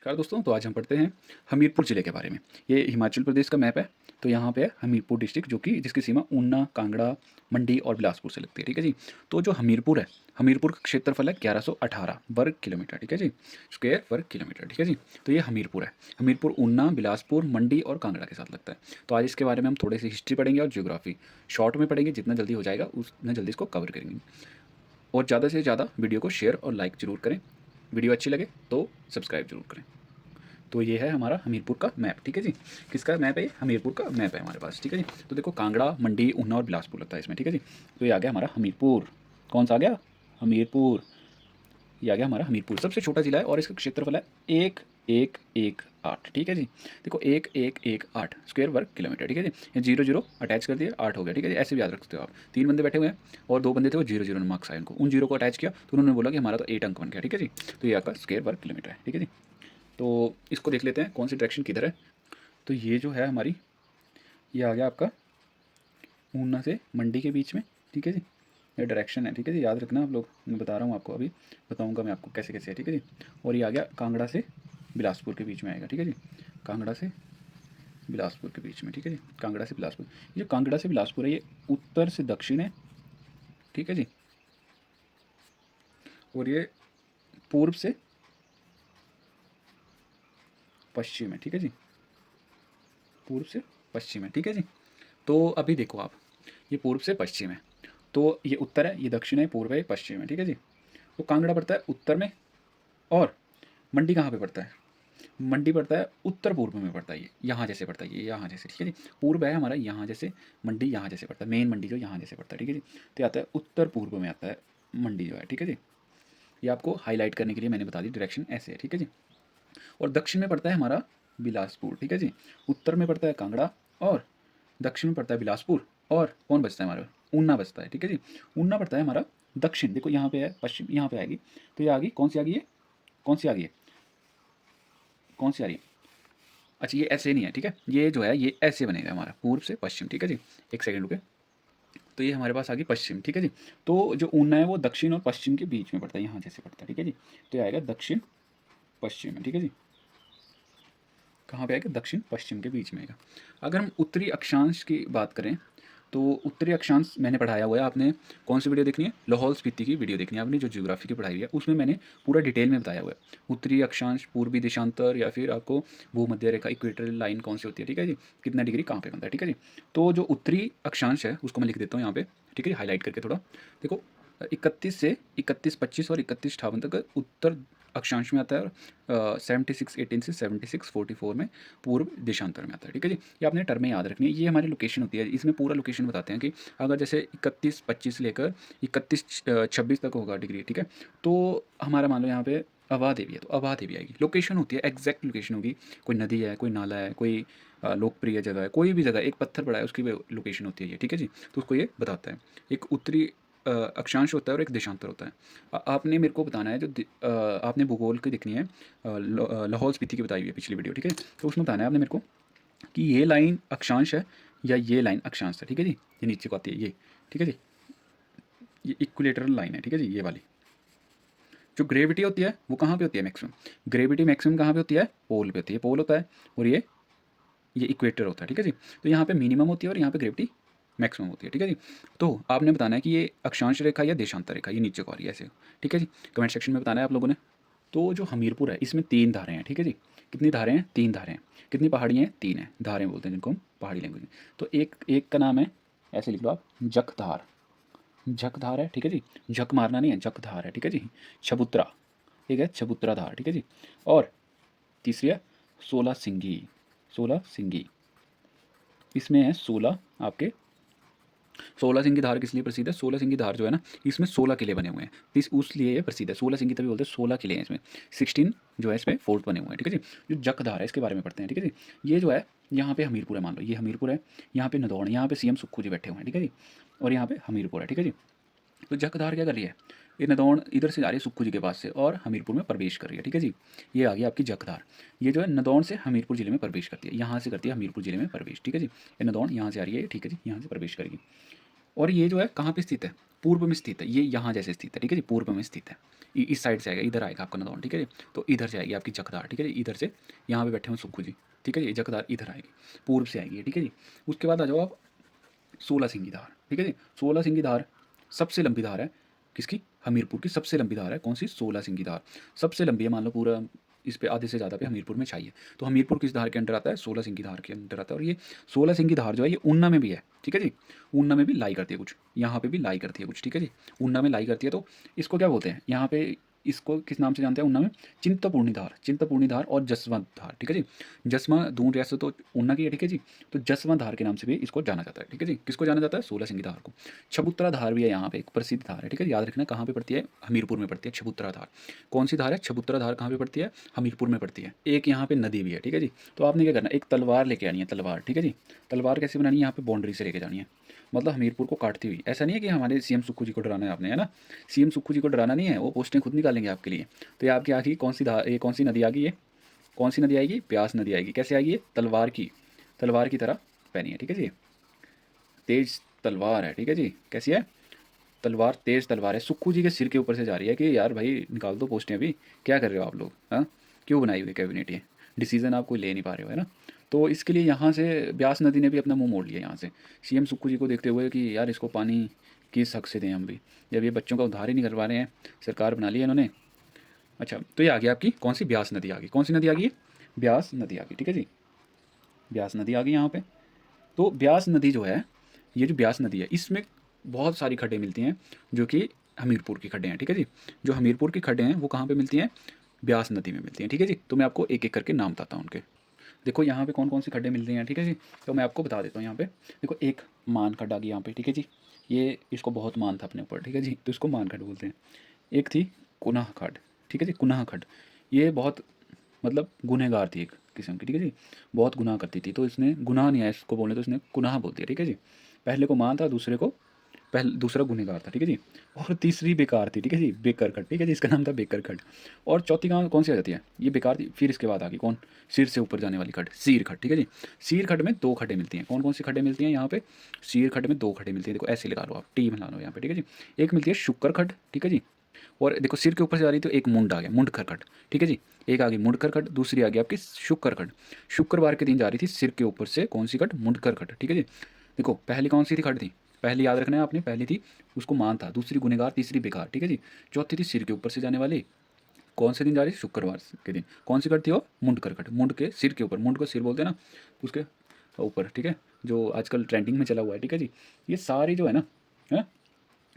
नमस्कार दोस्तों। तो आज हम पढ़ते हैं हमीरपुर ज़िले के बारे में। ये हिमाचल प्रदेश का मैप है। तो यहाँ पे है हमीरपुर डिस्ट्रिक्ट, जो कि जिसकी सीमा ऊना, कांगड़ा, मंडी और बिलासपुर से लगती है। ठीक है जी। तो जो हमीरपुर है, हमीरपुर का क्षेत्रफल है 1118 वर्ग किलोमीटर। ठीक है जी, स्क्वायर वर्ग किलोमीटर। ठीक है जी। तो ये हमीरपुर है। हमीरपुर ऊना, बिलासपुर, मंडी और कांगड़ा के साथ लगता है। तो आज इसके बारे में हम थोड़ी सी हिस्ट्री पढ़ेंगे और ज्योग्राफी शॉर्ट में पढ़ेंगे। जितना जल्दी हो जाएगा उतना जल्दी इसको कवर करेंगे। और ज़्यादा से ज़्यादा वीडियो को शेयर और लाइक ज़रूर करें। वीडियो अच्छी लगे तो सब्सक्राइब जरूर करें। तो ये है हमारा हमीरपुर का मैप। ठीक है जी। किसका मैप है ये? हमीरपुर का मैप है हमारे पास। ठीक है जी। तो देखो, कांगड़ा, मंडी, ऊना और बिलासपुर लगता है इसमें। ठीक है जी। तो ये आ गया हमारा हमीरपुर। कौन सा आ गया? हमीरपुर। ये आ गया हमारा हमीरपुर। सबसे छोटा जिला है और इसका क्षेत्रफल है 1118। ठीक है जी। देखो, 1118 स्क्वायर वर्ग किलोमीटर। ठीक है जी। ये 0 0 अटैच कर दिया, 8 हो गया। ठीक है जी। ऐसे भी याद रख सकते हो आप। 3 बंदे बैठे हुए हैं और 2 बंदे थे वो 0 0 मार्क्स आए उनको। उन 0 को अटैच किया तो उन्होंने बोला कि हमारा तो 8 अंक बन गया। ठीक है जी। तो ये आपका स्क्वायर वर्ग किलोमीटर है। ठीक है जी। तो इसको देख लेते हैं कौन सी डायरेक्शन किधर है। तो ये जो है हमारी, ये आ गया आपका ऊना से मंडी के बीच में। ठीक है जी। ये डायरेक्शन है। ठीक है जी, याद रखना आप लोग। मैं बता रहा हूँ आपको, अभी बताऊँगा मैं आपको कैसे कैसे है। ठीक है जी। और ये आ गया कांगड़ा से बिलासपुर के बीच में आएगा। ठीक है जी। कांगड़ा से बिलासपुर के बीच में। ठीक है जी। कांगड़ा से बिलासपुर, ये जो कांगड़ा से बिलासपुर है ये उत्तर से दक्षिण है। ठीक है जी। और ये पूर्व से पश्चिम है। ठीक है जी। पूर्व से पश्चिम है। ठीक है जी। तो अभी देखो आप, ये पूर्व से पश्चिम है। तो ये उत्तर है, ये दक्षिण है, पूर्व है, पश्चिम है। ठीक है जी। तो कांगड़ा पड़ता है उत्तर में और मंडी कहाँ पे पड़ता है? मंडी पड़ता है उत्तर पूर्व में पड़ता है। ये यहाँ जैसे पड़ता है, ये यहाँ जैसे। ठीक है जी। पूर्व है हमारा यहाँ जैसे, मंडी यहाँ जैसे पड़ता है। मेन मंडी जो यहाँ जैसे पड़ता है। ठीक है जी। तो ये आता है उत्तर पूर्व में आता है मंडी जो है। ठीक है जी। ये आपको हाईलाइट करने के लिए मैंने बता दी, डायरेक्शन ऐसे है। ठीक है जी। और दक्षिण में पड़ता है हमारा बिलासपुर। ठीक है जी। उत्तर में पड़ता है कांगड़ा और दक्षिण में पड़ता है बिलासपुर। और कौन बचता है हमारा? ऊना बचता है। ठीक है जी। ऊना पड़ता है हमारा दक्षिण। देखो यहाँ पे है पश्चिम, यहाँ पे आएगी। तो ये आ गई, कौन सी आ गई है? कौन सी आ गई है? कौन सी आ रही है? अच्छा, ये ऐसे नहीं है। ठीक है, ये जो है ये ऐसे बनेगा हमारा, पूर्व से पश्चिम। ठीक है जी। एक सेकंड रुके। तो ये हमारे पास आ गई पश्चिम। ठीक है जी। तो जो ऊना है वो दक्षिण और पश्चिम के बीच में पड़ता है, यहाँ जैसे पड़ता है। ठीक है जी। तो ये आएगा दक्षिण पश्चिम में। ठीक है जी। कहाँ पे आएगा? दक्षिण पश्चिम के बीच में आएगा। अगर हम उत्तरी अक्षांश की बात करें तो उत्तरी अक्षांश मैंने पढ़ाया हुआ है। आपने कौन सी वीडियो देखनी है? लाहौल स्पीति की वीडियो देखनी है आपने, जो ज्योग्राफी की पढ़ाई हुई है उसमें मैंने पूरा डिटेल में बताया हुआ है। उत्तरी अक्षांश, पूर्वी देशांतर, या फिर आपको भूमध्य रेखा, इक्वेटोरियल लाइन कौन सी होती है। ठीक है जी। कितना डिग्री कहाँ पे बनता है। ठीक है जी। तो जो उत्तरी अक्षांश है उसको मैं लिख देता हूँ यहाँ पे। ठीक है, हाईलाइट करके थोड़ा देखो। 31 से 31 25 और 31 58 तक उत्तर अक्षांश में आता है। और 76 18 से 76 44 में पूर्व देशांतर में आता है। ठीक है जी। ये आपने टर्में याद रखनी है। ये हमारी लोकेशन होती है। इसमें पूरा लोकेशन बताते हैं कि अगर जैसे 31 25 से लेकर 31 26 तक होगा डिग्री। ठीक है। तो हमारा मान लो यहाँ पे अभा देवी है, तो अभा देवी आएगी। लोकेशन होती है, एग्जैक्ट लोकेशन होगी। कोई नदी है, कोई नाला है, कोई लोकप्रिय जगह है, कोई भी जगह, एक पत्थर पड़ा है, उसकी लोकेशन होती है ये। ठीक है जी। तो उसको ये बताता है। एक उत्तरी अक्षांश होता है और एक देशांतर होता है। आपने मेरे को बताना है, जो आपने भूगोल की दिखनी है, लाहौल स्पीति की बताई हुई है पिछली वीडियो। ठीक है। तो उसमें बताना है आपने मेरे को कि ये लाइन अक्षांश है या ये लाइन अक्षांश है। ठीक है जी। ये नीचे को आती है ये। ठीक है जी। ये इक्विलेटरल लाइन है। ठीक है जी, ये वाली। जो ग्रेविटी होती है वो कहाँ पे होती है मैक्सिमम? ग्रेविटी मैक्सिमम कहाँ पे होती है? पोल पे होती है। पोल होता है और ये इक्वेटर होता है। ठीक है जी। तो यहाँ पे मिनिमम होती है और यहाँ पे ग्रेविटी मैक्सिमम होती है। ठीक है जी। तो आपने बताना है कि ये अक्षांश रेखा या देशांतर रेखा, ये नीचे को आ रही है ऐसे। ठीक है जी। कमेंट सेक्शन में बताना है आप लोगों ने। तो जो हमीरपुर है इसमें 3 धारें हैं। ठीक है जी। कितनी धारें हैं? 3 धारें हैं। कितनी पहाड़ियाँ हैं? 3 हैं। धारें बोलते हैं जिनको हम पहाड़ी लैंग्वेज में। तो एक एक का नाम है, ऐसे लिख लो आप, जखधार। जखधार है। ठीक है जी। झक मारना नहीं है, जखधार है। ठीक है जी। छबुत्रा, ठीक है, छबुत्रा धार। ठीक है जी। और तीसरी है 16 सिंगी। 16 सिंगी, इसमें है 16 आपके। 16 सिंगी धार किस लिए प्रसिद्ध है? 16 सिंगी धार जो है ना, इसमें 16 किले बने हुए हैं। इस उसलिए ये प्रसिद्ध है। 16 सिंगी तभी बोलते हैं, 16 किले हैं इसमें। 16 जो है इसमें फोर्ट बने हुए हैं। ठीक है जी। जो जखधार है इसके बारे में पढ़ते हैं। ठीक है जी। ये जो है यहाँ पे हमीरपुर है, मान लो ये हमीरपुर है। यहाँ पे नदौड़, यहाँ पे सीएम सुक्खू जी बैठे हुए हैं। ठीक है जी। और यहाँ पे हमीरपुर है। ठीक है जी। तो जखधार क्या कर रही है? ये नदौन इधर से आ रही है सुक्खू जी के पास से और हमीरपुर में प्रवेश कर रही है। ठीक है जी। ये आ गई आपकी जखधार। ये जो है नदौन से हमीरपुर जिले में प्रवेश करती है, यहाँ से करती है हमीरपुर जिले में प्रवेश। ठीक है जी। ये नदौन यहाँ से आ रही है। ठीक है जी। यहाँ से प्रवेश करेगी। और ये जो है कहाँ पे स्थित है, पूर्व में स्थित है, ये यहाँ जैसे स्थित है, ठीक है जी, पूर्व में स्थित है। इस साइड से आएगा, इधर आएगा आपका नदौन, ठीक है जी। तो इधर से आएगी आपकी जखदार, ठीक है जी, इधर से यहाँ पे बैठे हुए सुक्खू जी, ठीक है जी, जखदार इधर आएगी, पूर्व से आएगी, ठीक है जी। उसके बाद आ जाओ आप 16 सिंगी धार, ठीक है जी। 16 सिंगी धार सबसे लंबी धार है किसकी, हमीरपुर की सबसे लंबी धार है कौन सी, 16 सिंगी धार सबसे लंबी है, मान लो पूरा इस पे आधे से ज़्यादा पे हमीरपुर में चाहिए। तो हमीरपुर किस धार के अंडर आता है, 16 सिंगी धार के अंडर आता है। और ये 16 सिंगी धार जो है ये ऊना में भी है, ठीक है जी, ऊना में भी लाई करती है कुछ, यहाँ पे भी लाई करती है कुछ, ठीक है जी, ऊना में लाई करती है। तो इसको क्या बोलते हैं यहाँ पे, इसको किस नाम से जानते हैं ऊना में, चिंतपूर्णी धार, चिंतपूर्णी धार और जसवंत धार, ठीक है जी। जसवा दून रियासत तो ऊना की है, ठीक है जी। तो जसवंत धार के नाम से भी इसको जाना जाता है, ठीक है जी। किसको जाना जाता है, 16 सिंगी धार को। छबुत्रा धार भी है यहाँ पे, एक प्रसिद्ध धार है, ठीक है, याद रखना कहाँ पे पड़ती है, हमीरपुर में पड़ती है छबुत्रा धार। कौन सी धार है, छबुत्रा धार कहाँ पे पड़ती है, हमीरपुर में पड़ती है। एक यहाँ पे नदी भी है, ठीक है जी। तो आपने क्या करना, एक तलवार लेके आनी है, तलवार, ठीक है जी। तलवार कैसे बनानी है, यहाँ पे बाउंड्री से लेके जानी है, मतलब हमीरपुर को काटती हुई। ऐसा नहीं है कि हमारे सीएम सुक्खू जी को डराना है आपने, है ना, सीएम सुक्खू जी को डराना नहीं है, वो पोस्टें खुद निकालेंगे आपके लिए। तो ये आपकी आखिर कौन सी धार, ये कौन सी नदी आ गई, ये कौन सी नदी आएगी, ब्यास नदी आएगी। कैसे आएगी ये, तलवार की तरह पहनी है, ठीक है जी, तेज तलवार है, ठीक है जी। कैसी है, तलवार, तेज तलवार है, सुक्खू जी के सिर के ऊपर से जा रही है कि यार भाई निकाल दो पोस्टें, अभी क्या कर रहे हो आप लोग, हाँ, क्यों बनाई हुई कैबिनेट, ये डिसीजन आप कोई ले नहीं पा रहे हो, है ना। तो इसके लिए यहाँ से ब्यास नदी ने भी अपना मुंह मोड़ लिया यहाँ से, सीएम सुक्खू जी को देखते हुए कि यार इसको पानी किस हक से दें हम भी, जब ये बच्चों का उद्धार ही नहीं करवा रहे हैं, सरकार बना ली है इन्होंने। अच्छा, तो ये आ गई आपकी कौन सी, ब्यास नदी आ गई, कौन सी नदी आ गई, ब्यास नदी आ गई, ठीक है जी, ब्यास नदी आ गई यहाँ पे। तो ब्यास नदी जो है, ये जो ब्यास नदी है इसमें बहुत सारी खड्डें मिलती हैं जो कि हमीरपुर की खड्डें हैं, ठीक है जी। जो हमीरपुर की खड्डें हैं वो कहाँ पे मिलती हैं, ब्यास नदी में मिलती हैं, ठीक है जी। तो मैं आपको एक एक करके नाम बताता हूँ उनके। देखो यहाँ पे कौन कौन सी खड्डें मिल रही हैं, ठीक है जी। तो मैं आपको बता देता हूँ यहाँ पे। देखो एक मान खड्ड आ गई यहाँ पे, ठीक है जी, ये इसको बहुत मान था अपने ऊपर, ठीक है जी, तो इसको मान खड्ड बोलते हैं। एक थी कुनाह खड्ड, ठीक है जी, कुनाह खड्ड, ये बहुत मतलब गुनहगार थी एक किस्म की, ठीक है जी, बहुत गुनाह करती थी, तो इसने गुनाह नहीं है इसको बोलने, तो इसने कुनाह बोल दिया, ठीक है जी। पहले को मान था, दूसरे को पहले, दूसरा गुनहगार था, ठीक है जी। और तीसरी बेकार थी, ठीक है जी, बेकर खट, ठीक है जी, इसका नाम था बेकर खट। और चौथी कहाँ कौन सी आ जाती है, ये बेकार थी। फिर इसके बाद आ गई कौन, सिर से ऊपर जाने वाली खट, सीर खट, ठीक है जी। सीर खट में दो खड्डें मिलती हैं, कौन कौन सी खड्डें मिलती हैं यहाँ पे, सीर खट में दो खड्डें मिलती हैं, देखो ऐसे लगा लो आप, टी बना लो यहाँ पे, ठीक है जी। एक मिलती है शुक्र खट, ठीक है जी, और देखो सिर के ऊपर से जा रही तो एक मुंड आ गया, मुंड खरखट, ठीक है जी, एक आ गई मुंड खरखट, दूसरी आ गई आपकी शुक्र खट। शुक्रवार के दिन जा रही थी सिर के ऊपर से कौन सी खट, मुंड खरखट, ठीक है जी। देखो पहली कौन सी थी खट थी, पहली याद रखना है आपने, पहली थी उसको मान था, दूसरी गुनेगार, तीसरी बेकार, ठीक है जी। चौथी थी सिर के ऊपर से जाने वाली, कौन से दिन जा रही, शुक्रवार के दिन। कौन सी खट थी वो, मुंड खरखट, मुंड के सिर के ऊपर, मुंड को सिर बोलते हैं ना, उसके ऊपर, ठीक है, जो आजकल ट्रेंडिंग में चला हुआ है, ठीक है जी। ये सारी जो है ना, है,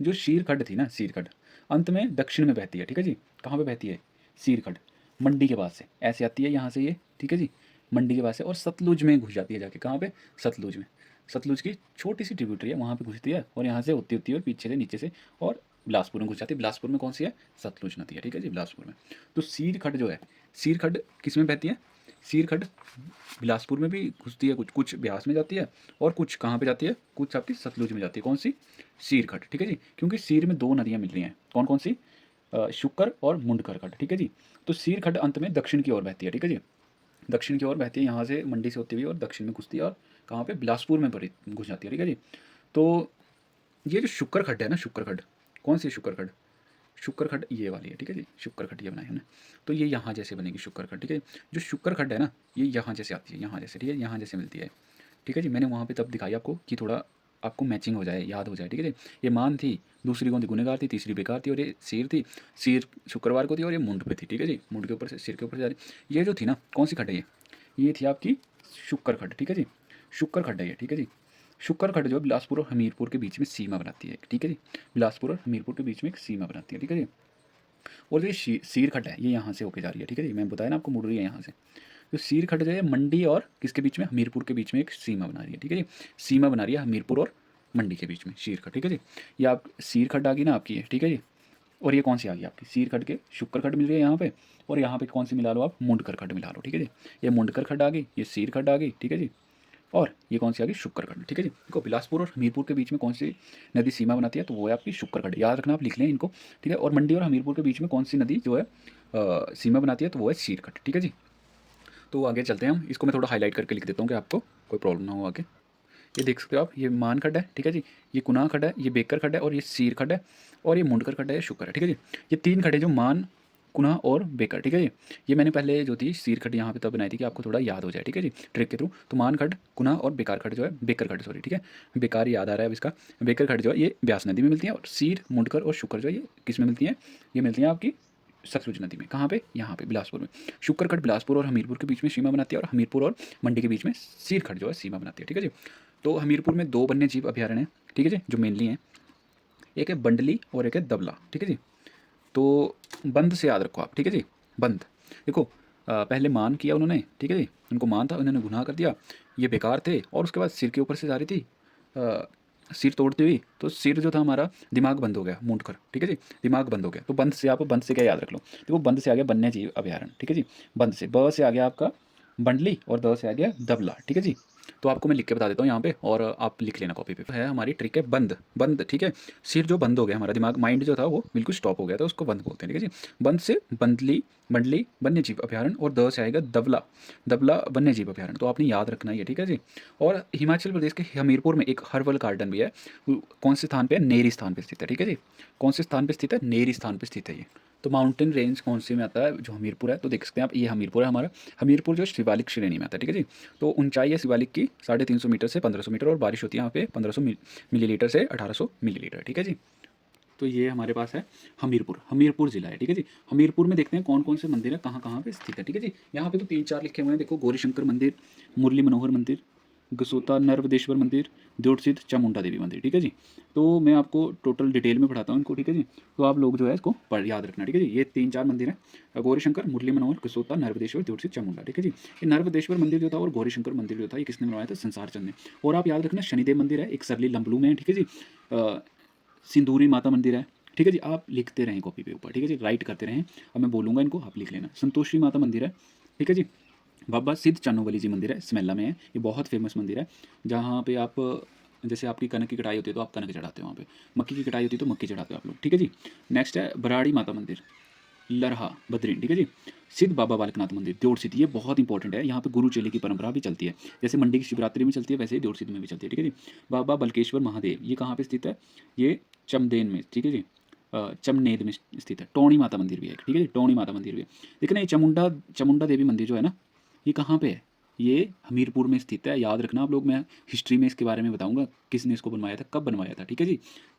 जो शीरखड्ड थी ना, शीरखड्ड अंत में दक्षिण में बहती है, ठीक है जी। कहाँ पे बहती है, शीरखड्ड मंडी के पास से ऐसे आती है यहाँ से ये, ठीक है जी, मंडी के पास से, और सतलुज में घुस जाती है जाके, कहाँ पे, सतलुज में। सतलुज की छोटी सी ट्रिब्यूटरी है, वहाँ पे घुसती है, और यहाँ से होती है और पीछे से नीचे से और बिलासपुर में घुस जाती है। बिलासपुर में कौन सी है, सतलुज नदी है, ठीक है जी, बिलासपुर में। तो शीरखड्ड जो है, शीरखड्ड किस में बहती है, शीरखड्ड बिलासपुर में भी घुसती है, कुछ कुछ ब्यास में जाती है, और कुछ कहाँ पे जाती है, कुछ आपकी सतलुज में जाती है, कौन सी, शीरखड्ड, ठीक है जी। क्योंकि शीर में दो नदियाँ मिल रही हैं, कौन कौन सी, शुक्र और मुंडकर खड्ड, ठीक है जी। तो शीरखड्ड अंत में दक्षिण की ओर बहती है, ठीक है जी, दक्षिण की ओर बहती है, यहाँ से मंडी से होती हुई और दक्षिण में घुसती है, और कहाँ पे, बिलासपुर में पड़ी घुस जाती है, ठीक है जी। तो ये जो शुक्र खड्ड है ना, शुक्र खड्ड, कौन सी शुक्र खड्ड, शुक्र खड्ड ये वाली है, ठीक है जी, शुक्र खड्ड ये बनाई हमने। तो ये यहाँ जैसे बनेगी शुक्र खड्ड, ठीक है। जो शुक्र खड्ड है ना, ये यहाँ जैसे आती है, यहाँ जैसे, ठीक है, यहाँ जैसे मिलती है, ठीक है जी। मैंने वहाँ पे तब दिखाई आपको कि थोड़ा आपको मैचिंग हो जाए, याद हो जाए, ठीक है जी। ये मान थी, दूसरी कौन थी, गुनेगार थी, तीसरी बेकार थी, और ये सिर थी, सिर शुक्रवार को थी, और ये मुंड पे थी, ठीक है जी, मुंड के ऊपर से, सिर के ऊपर से जा रही। ये जो थी ना, कौन सी खड्ड है ये थी आपकी शुक्र खड्ड, ठीक है जी, शुक्र खड्ड है ये, ठीक है जी। शुक्र खड्ड जो है बिलासपुर और हमीरपुर के बीच में सीमा बनाती है, ठीक है जी, बिलासपुर और हमीरपुर के बीच में एक सीमा बनाती है, ठीक है जी। और जो सीर खड्ड है ये यहाँ से होके जा रही है, ठीक है जी, मैं बताया ना आपको, मुड़ रही है यहाँ से। तो सीर खड्ड जो है मंडी और किसके बीच में, हमीरपुर के बीच में एक सीमा बना रही है, ठीक है जी, सीमा बना रही है हमीरपुर और मंडी के बीच में, शीर खड्ड, ठीक है जी। ये आप सीर खड्ड आ गई ना आपकी है, ठीक है जी। और ये कौन सी आ गई आपकी, सीर खड्ड के शुक्र खड्ड मिल रही है यहाँ पे, और यहाँ पे कौन सी मिला लो आप, मुंडकर खड्ड मिला लो, ठीक है जी। ये मुंडकर खड्ड आ गई, ये सीर खड्ड आ गई, ठीक है जी। और ये कौन सी आ गई, शुक्र खड्ड, ठीक है जी। देखो बिलासपुर और हमीरपुर के बीच में कौन सी नदी सीमा बनाती है, तो वो है आपकी शुक्र खड्ड, याद रखना, आप लिख लें इनको, ठीक है। और मंडी और हमीरपुर के बीच में कौन सी नदी जो है सीमा बनाती है, तो वो है शीर खड्ड, ठीक है जी। तो आगे चलते हैं हम, इसको मैं थोड़ा हाईलाइट करके लिख देता हूँ कि आपको कोई प्रॉब्लम ना हो आगे। ये देख सकते हो आप, ये मान खड्ड है, ठीक है जी, ये कुना खड्ड है, ये बेकर खड्ड है और ये सीर खड्ड है और ये मुंडकर खड्ड है, शुक्र है, ठीक है जी। ये 3 खड्ड है जो मान, कुना और बेकर, ठीक है जी। ये मैंने पहले जो थी सीर खड्ड यहाँ पे तब बनाई थी कि आपको थोड़ा याद हो जाए, ठीक है जी, ट्रिक के थ्रू। तो मान खड्ड, कुना और बेकार खड्ड जो है, बेकर खड्ड सॉरी, ठीक है, बेकार याद आ रहा है अब इसका। बेकर खड्ड जो है ये ब्यास नदी में मिलती है और सीर, मुंडकर और शुक्र जो है ये किस में मिलती हैं, ये मिलती हैं आपकी सतलुज नदी में। कहाँ पे? यहाँ पे बिलासपुर में। शुक्र खड्ड बिलासपुर और हमीरपुर के बीच में सीमा बनाती है और हमीरपुर और मंडी के बीच में सीर खड्ड जो है सीमा बनाती है, ठीक है जी। तो हमीरपुर में 2 वन्य जीव अभयारण्य हैं, ठीक है जी, जो मेनली हैं। एक है बंडली और एक है दबला, ठीक है जी। तो बंद से याद रखो आप, ठीक है जी, बंद। देखो पहले मान किया उन्होंने, ठीक है जी, उनको मान था, उन्होंने गुनाह कर दिया, ये बेकार थे और उसके बाद सिर के ऊपर से जा रही थी सिर तोड़ती हुई, तो सिर जो था हमारा दिमाग बंद हो गया, मूंद कर, ठीक है जी, दिमाग बंद हो गया। तो बंद से आप बंद से क्या याद रख लो, देखो बंद से आ गया वन्य जीव अभयारण्य, ठीक है जी, बंद से, ब से आ गया आपका बंडली और द से आ गया दबला, ठीक है जी। तो आपको मैं लिख के बता देता हूँ यहाँ पे और आप लिख लेना कॉपी पे। है हमारी ट्रिक है बंद, बंद, ठीक है। सिर जो बंद हो गया, हमारा दिमाग, माइंड जो था वो बिल्कुल स्टॉप हो गया था, उसको बंद बोलते हैं, ठीक है जी। बंद से बंदली, मंडली वन्य जीव अभयारण्य और द से आएगा दबला, दबला वन्य जीव अभयारण्य। तो आपने याद रखना ही है, ठीक है जी। और हिमाचल प्रदेश के हमीरपुर में एक हर्बल गार्डन भी है, कौन से स्थान पे है? नेरी स्थान पे स्थित है, ठीक है जी। कौन से स्थान पे स्थित है? नेरी स्थान पे स्थित है ये। तो माउंटेन रेंज कौन से में आता है? जो हमीरपुर है, तो देख सकते हैं आप, ये हमीरपुर है हमारा। हमीरपुर जो शिवालिक श्रेणी में आता है, ठीक है जी। तो ऊंचाई है शिवालिक की 350 मीटर से 1500 मीटर और बारिश होती है यहाँ पे 1500 मिलीलीटर से 1800 मिलीलीटर, ठीक है जी। तो ये हमारे पास है हमीरपुर, हमीरपुर जिला है, ठीक है जी। हमीरपुर में देखते हैं कौन कौन से मंदिर है, कहाँ कहाँ पे स्थित है, ठीक है जी। यहाँ पे तो 3-4 लिखे हुए हैं, देखो, गौरीशंकर मंदिर, मुरली मनोहर मंदिर, गसोता नर्वदेश्वर मंदिर, द्योटसिद्ध चामुंडा देवी मंदिर, ठीक है जी। तो मैं आपको टोटल डिटेल में पढ़ाता हूँ इनको, ठीक है जी। तो आप लोग जो है इसको पढ़ याद रखना, ठीक है जी। ये 3-4 मंदिर हैं, गौरीशंकर, मुरली मनोहर, गसोता, नर्वदेश्वर, द्योटसिद्ध चामुंडा, ठीक है जी। ये नर्वदेश्वर मंदिर जो था और गौरीशंकर मंदिर जो था, ये किसने बनवाया था? संसार चंद ने। और आप याद रखना शनिदेव मंदिर है, एक सरली लंबलू में है, ठीक है जी। सिंदूरी माता मंदिर है, ठीक है जी। आप लिखते रहें कॉपी पे ऊपर, ठीक है जी, राइट करते रहें, अब मैं बोलूँगा इनको, आप लिख लेना। संतोषी माता मंदिर है, ठीक है जी। बाबा सिद्ध चानोवाली जी मंदिर है, स्मेला में है, ये बहुत फेमस मंदिर है, जहाँ पे आप, जैसे आपकी कनक की कटाई होती है तो आप कनक चढ़ाते हो वहाँ पे, मक्की की कटाई होती है तो मक्की चढ़ाते हो आप लोग, ठीक है जी। नेक्स्ट है बराड़ी माता मंदिर, लरहा बद्रीन, ठीक है जी। सिद्ध बाबा बालकनाथ मंदिर द्योड़ सिद्ध, ये बहुत इंपॉर्टेंट है, यहाँ पे गुरु चेले की परंपरा भी चलती है, जैसे मंडी की शिवरात्रि में चलती है वैसे ही द्योड़ सिद्ध में भी चलती है, ठीक है जी। बाबा बलकेश्वर महादेव, ये कहाँ पे स्थित है? ये चमदेन में, ठीक है जी, चमनेद में स्थित है। टोणी माता मंदिर भी है, ठीक है जी, टोणी माता मंदिर भी है। लेकिन ये चामुंडा चामुंडा देवी मंदिर जो है ना, ये कहाँ पे है? ये हमीरपुर में स्थित है, याद रखना आप लोग। मैं हिस्ट्री में इसके बारे में बताऊंगा, किसने इसको बनवाया था, कब बनवाया था, ठीक है जी,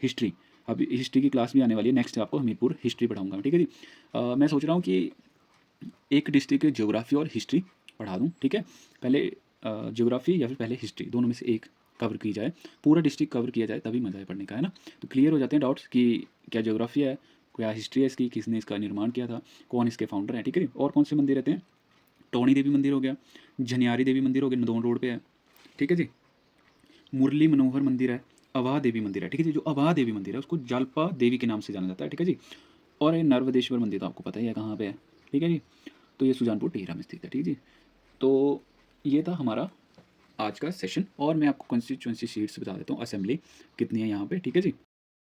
हिस्ट्री। अभी हिस्ट्री की क्लास भी आने वाली है, नेक्स्ट आपको हमीरपुर हिस्ट्री पढ़ाऊंगा, ठीक है जी। मैं सोच रहा हूँ कि एक डिस्ट्रिक्ट की ज्योग्राफी और हिस्ट्री पढ़ा दूँ, ठीक है। पहले ज्योग्राफी या फिर पहले हिस्ट्री, दोनों में से एक कवर की जाए, पूरा डिस्ट्रिक्ट कवर किया जाए, तभी मज़ा है पढ़ने का, है ना। तो क्लियर हो जाते हैं डाउट्स कि क्या ज्योग्राफी है, क्या हिस्ट्री है इसकी, किसने इसका निर्माण किया था, कौन इसके फाउंडर हैं, ठीक है। और कौन से मंदिर रहते हैं? टोणी देवी मंदिर हो गया, झनियारी देवी मंदिर हो गया, नदौन रोड पे है, ठीक है जी। मुरली मनोहर मंदिर है, अवाह देवी मंदिर है, ठीक है जी। जो अवाह देवी मंदिर है उसको जालपा देवी के नाम से जाना जाता है, ठीक है जी। और ये नर्वदेश्वर मंदिर तो आपको पता ही है कहाँ पे है, ठीक है जी। तो ये सुजानपुर टिहरा में स्थित है, ठीक है जी। तो ये था हमारा आज का सेशन, और मैं आपको कॉन्स्टिट्यूंसी सीट्स बता देता हूँ, असेंबली कितनी है यहाँ पे, ठीक है जी।